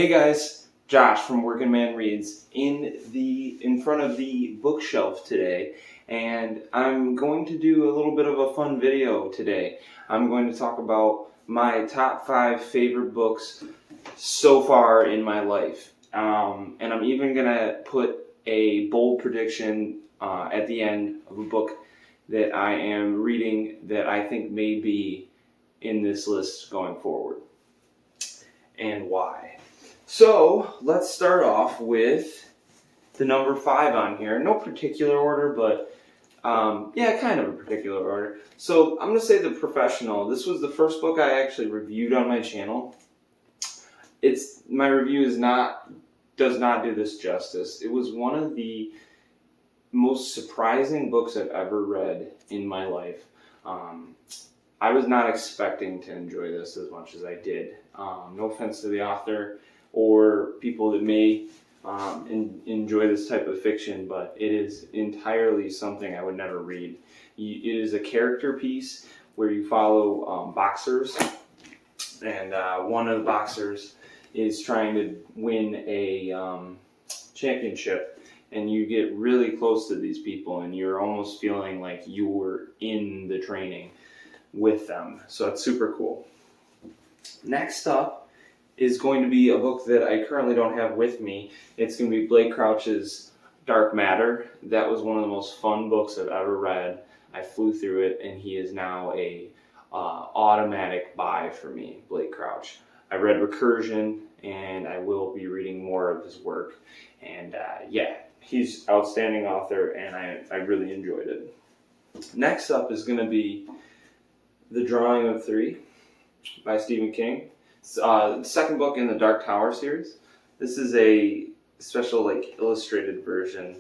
Hey guys, Josh from Working Man Reads in front of the bookshelf today, and I'm going to do a little bit of a fun video today. I'm going to talk about my top 5 favorite books so far in my life, and I'm even gonna put a bold prediction at the end of a book that I am reading that I think may be in this list going forward, and why. So let's start off with the number 5 on here. No particular order, but yeah, kind of a particular order. So I'm going to say The Professional. This was the first book I actually reviewed on my channel. My review does not do this justice. It was one of the most surprising books I've ever read in my life. I was not expecting to enjoy this as much as I did. No offense to the author or people that may enjoy this type of fiction, but it is entirely something I would never read. It is a character piece where you follow boxers, and one of the boxers is trying to win a championship, and you get really close to these people, and you're almost feeling like you were in the training with them. So it's super cool. Next up is going to be a book that I currently don't have with me. It's going to be Blake Crouch's Dark Matter. That was one of the most fun books I've ever read. I flew through it, and he is now a automatic buy for me, Blake Crouch. I read Recursion, and I will be reading more of his work. And yeah, he's an outstanding author, and I really enjoyed it. Next up is going to be The Drawing of Three by Stephen King. Second book in the Dark Tower series. This is a special illustrated version.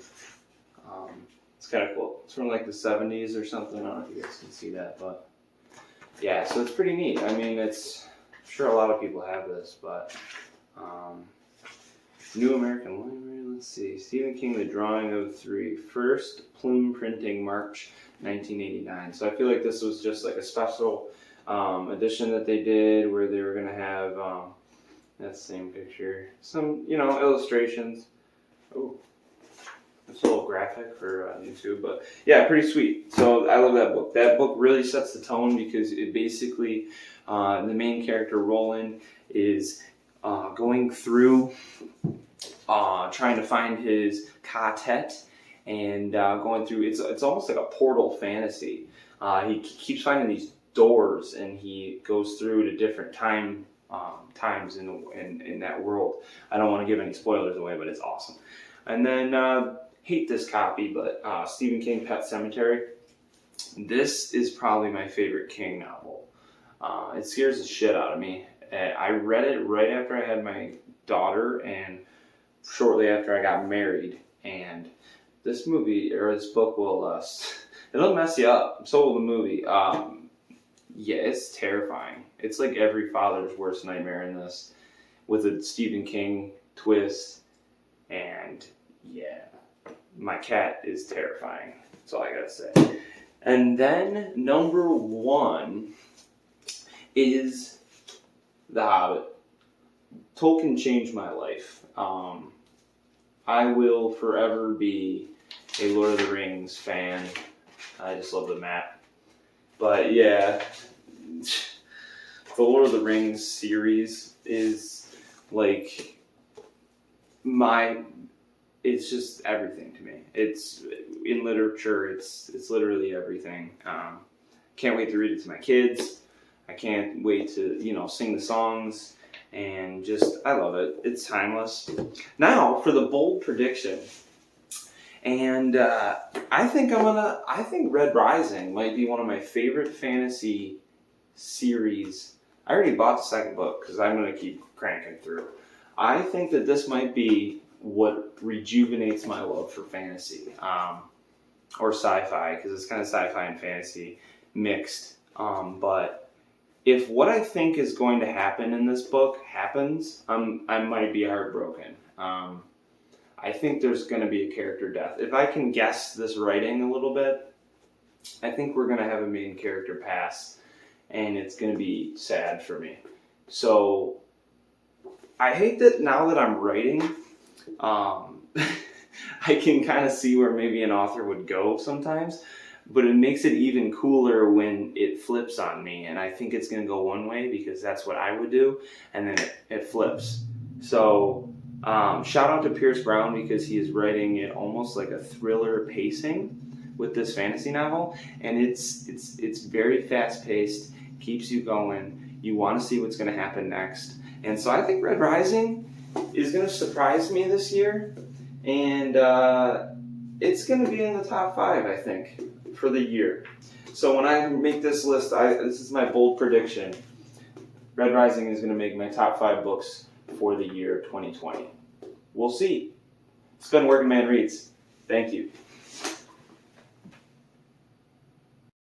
It's kind of cool. It's from the 70s or something. I don't know if you guys can see that, but yeah, so it's pretty neat. I mean, I'm sure a lot of people have this, but New American Library. Let's see. Stephen King, The Drawing of Three. First Plume printing, March 1989. So I feel like this was just a special edition that they did where they were going to have that same picture, some illustrations. Oh, it's a little graphic for YouTube, but yeah, pretty sweet. So I love that book. That book really sets the tone because it basically the main character Roland is going through trying to find his quartet and going through it's almost like a portal fantasy. He keeps finding these doors, and he goes through to different times in that world. I don't want to give any spoilers away, but it's awesome. And then hate this copy, but Stephen King, Pet Sematary. This is probably my favorite King novel. It scares the shit out of me. I read it right after I had my daughter and shortly after I got married, and this book will it'll mess you up. So will the movie. Yeah, it's terrifying. It's like every father's worst nightmare in this, with a Stephen King twist, and yeah, my cat is terrifying. That's all I gotta say. And then number 1 is The Hobbit. Tolkien changed my life. I will forever be a Lord of the Rings fan. I just love the map. But yeah, the Lord of the Rings series is it's just everything to me. It's in literature, it's literally everything. Can't wait to read it to my kids. I can't wait to, sing the songs, and I love it. It's timeless. Now for the bold prediction. And I think Red Rising might be one of my favorite fantasy series. I already bought the second book because I'm going to keep cranking through. I think that this might be what rejuvenates my love for fantasy or sci-fi, because it's kind of sci-fi and fantasy mixed. But if what I think is going to happen in this book happens, I might be heartbroken. I think there's going to be a character death. If I can guess this writing a little bit, I think we're going to have a main character pass, and it's going to be sad for me. So I hate that now that I'm writing, I can kind of see where maybe an author would go sometimes, but it makes it even cooler when it flips on me. And I think it's going to go one way because that's what I would do, and then it flips. So shout out to Pierce Brown because he is writing it almost like a thriller pacing with this fantasy novel, and it's very fast paced, keeps you going. You want to see what's going to happen next, and so I think Red Rising is going to surprise me this year, and it's going to be in the top 5, I think, for the year. So when I make this list, this is my bold prediction. Red Rising is going to make my top 5 books for the year 2020. We'll see. It's been Working Man Reads. Thank you.